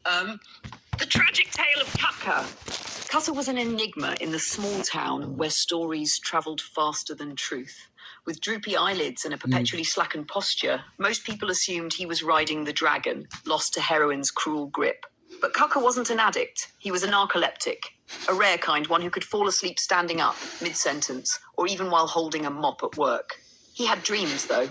The tragic tale of kaca. Kaca was an enigma in the small town where stories travelled faster than truth. With droopy eyelids and a perpetually slackened posture, most people assumed he was riding the dragon, lost to heroin's cruel grip. But Kaca wasn't an addict. He was a narcoleptic, a rare kind, one who could fall asleep standing up, mid-sentence, or even while holding a mop at work. He had dreams, though,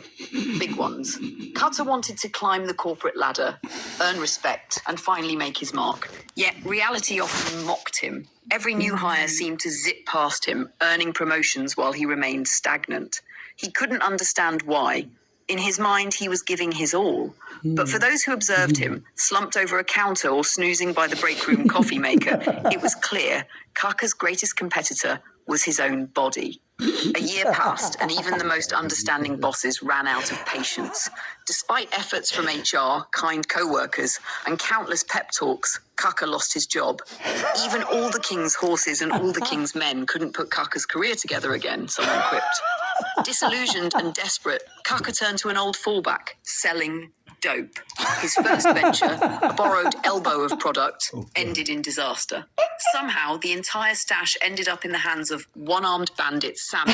big ones. Kaca wanted to climb the corporate ladder, earn respect, and finally make his mark. Yet reality often mocked him. Every new hire seemed to zip past him, earning promotions while he remained stagnant. He couldn't understand why. In his mind, he was giving his all. But for those who observed him, slumped over a counter or snoozing by the break room coffee maker, it was clear Kaca's greatest competitor was his own body. A year passed, and even the most understanding bosses ran out of patience. Despite efforts from HR, kind co-workers, and countless pep talks, Kaca lost his job. Even all the king's horses and all the king's men couldn't put Kaca's career together again, someone quipped. Disillusioned and desperate, Kaca turned to an old fallback, selling dope. His first venture, a borrowed elbow of product, ended in disaster. Somehow, the entire stash ended up in the hands of one-armed bandit Sammy,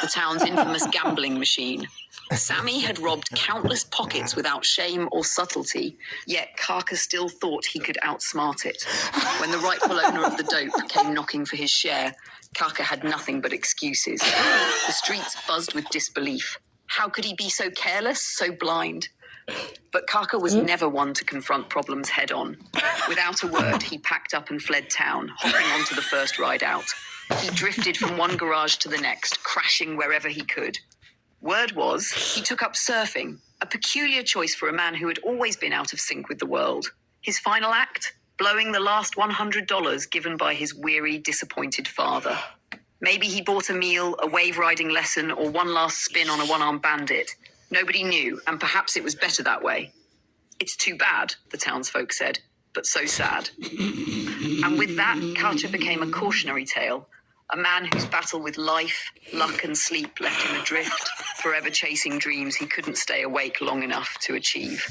the town's infamous gambling machine. Sammy had robbed countless pockets without shame or subtlety, yet Kaca still thought he could outsmart it. When the rightful owner of the dope came knocking for his share, Kaca had nothing but excuses. The streets buzzed with disbelief. How could he be so careless, so blind? But Kaca was never one to confront problems head-on. Without a word, he packed up and fled town, hopping onto the first ride out. He drifted from one garage to the next, crashing wherever he could. Word was, he took up surfing, a peculiar choice for a man who had always been out of sync with the world. His final act? Blowing the last $100 given by his weary, disappointed father. Maybe he bought a meal, a wave-riding lesson, or one last spin on a one-armed bandit. Nobody knew, and perhaps it was better that way. It's too bad, the townsfolk said, but so sad. And with that, Kaca became a cautionary tale, a man whose battle with life, luck, and sleep left him adrift, forever chasing dreams he couldn't stay awake long enough to achieve.